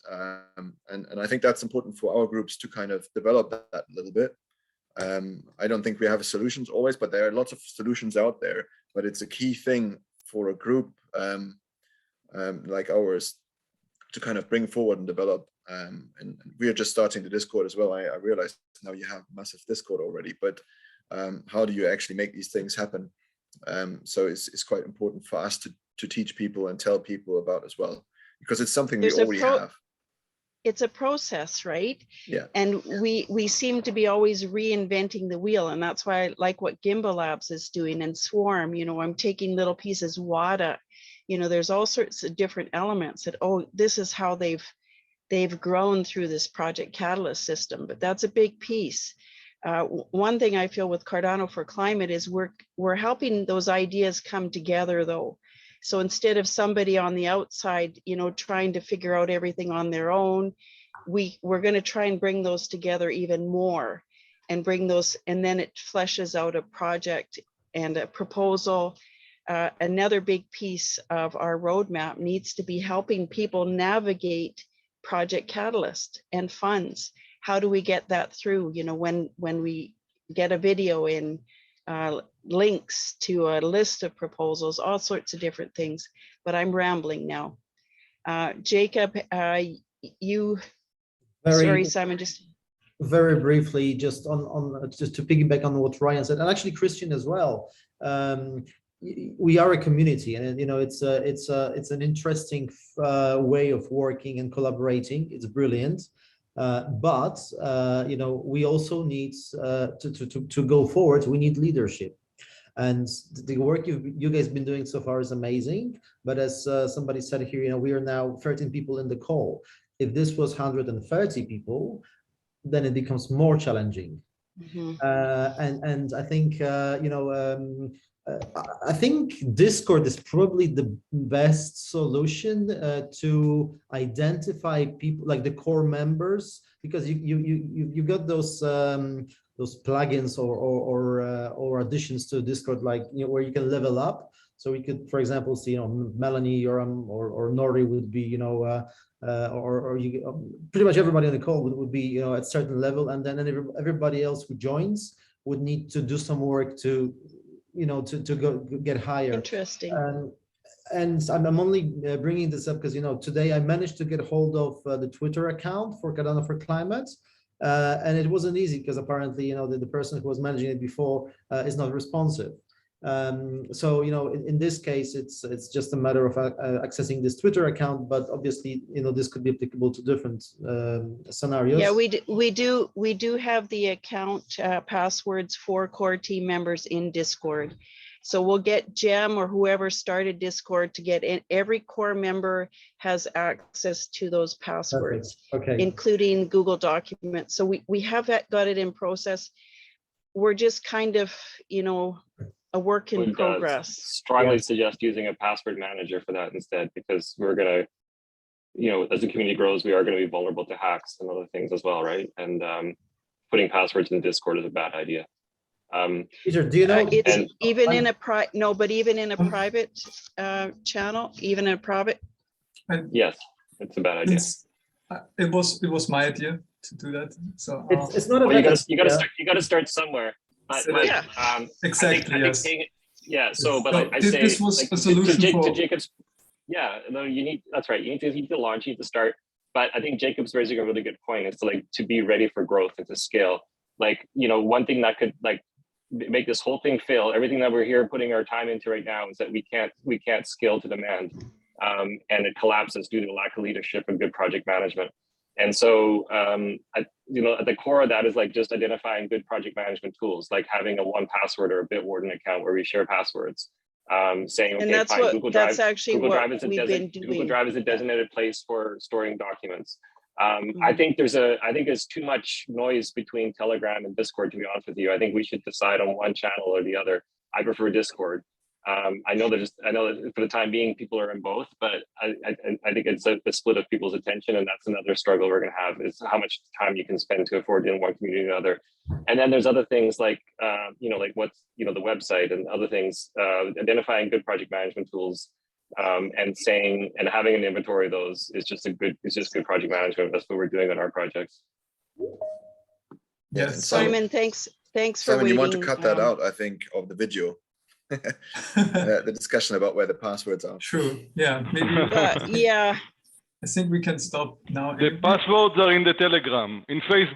And I think that's important for our groups to kind of develop that a little bit. I don't think we have solutions always, but there are lots of solutions out there. But it's a key thing for a group like ours to kind of bring forward and develop. And we are just starting the Discord as well. I realize now you have massive Discord already, but how do you actually make these things happen? So it's quite important for us to teach people and tell people about as well, because it's something we already have. It's a process, right? Yeah. And we seem to be always reinventing the wheel, and that's why I like what Gimbal Labs is doing, and Swarm. I'm taking little pieces, WADA. There's all sorts of different elements that, this is how they've grown through this Project Catalyst system. But that's a big piece. One thing I feel with Cardano for Climate is we're helping those ideas come together, though. So instead of somebody on the outside, trying to figure out everything on their own, we're going to try and bring those together even more, and bring those, and then it fleshes out a project and a proposal. Another big piece of our roadmap needs to be helping people navigate Project Catalyst and funds. How do we get that through? When we get a video in, links to a list of proposals, all sorts of different things. But I'm rambling now. Jacob, sorry, Simon, just very briefly, just on just to piggyback on what Ryan said, and actually Christian as well. We are a community, and it's an interesting way of working and collaborating. It's brilliant. But we also need to go forward. We need leadership, and the work you guys been doing so far is amazing. But as somebody said here, we are now 13 people in the call. If this was 130 people, then it becomes more challenging. Mm-hmm. And I think I think Discord is probably the best solution to identify people like the core members, because you got those plugins or additions to Discord, like where you can level up. So we could, for example, see Melanie, Yoram, or Nori would be or you pretty much everybody on the call would be at certain level, and then everybody else who joins would need to do some work to to go get higher. Interesting. And I'm only bringing this up because today I managed to get hold of the Twitter account for Cardano for Climate, and it wasn't easy because apparently the person who was managing it before is not responsive. So in this case it's just a matter of accessing this Twitter account, but obviously this could be applicable to different scenarios. Yeah, we do have the account passwords for core team members in Discord. So we'll get Jem or whoever started Discord to get in. Every core member has access to those passwords, okay, including Google Documents. So we have got it in process. We're just kind of a work in progress. Strongly suggest using a password manager for that instead, because we're gonna, as the community grows, we are going to be vulnerable to hacks and other things as well, right? And putting passwords in Discord is a bad idea. Peter, do you know it's even in a even in a private channel, even in a private? Yes, it's a bad idea. It was my idea to do that. So it's not a well, you got to start somewhere. Exactly. Yeah. So, but I say this was a solution to Jacob's. Yeah, no, you need. That's right. You need to launch. You need to start. But I think Jacob's raising a really good point. It's to be ready for growth and to scale. One thing that could make this whole thing fail. Everything that we're here putting our time into right now is that we can't scale to demand, and it collapses due to lack of leadership and good project management. And so, at the core of that is just identifying good project management tools, like having a 1Password or a Bitwarden account where we share passwords, saying, okay, and that's fine, that's actually Google what Drive is we've been doing. Google Drive is a designated place for storing documents. I think there's too much noise between Telegram and Discord, to be honest with you. I think we should decide on one channel or the other. I prefer Discord. I know that for the time being people are in both, but I think it's a split of people's attention, and that's another struggle we're going to have, is how much time you can spend to afford in one community or another. And then there's other things like what's the website and other things, identifying good project management tools, and having an inventory of those is just good project management. That's what we're doing on our projects. Yes, Simon, thanks for Simon, waiting. you want to cut that out, I think, of the video. The discussion about where the passwords are. True. Yeah. Maybe. Yeah. I think we can stop now. The passwords are in the Telegram, in Facebook.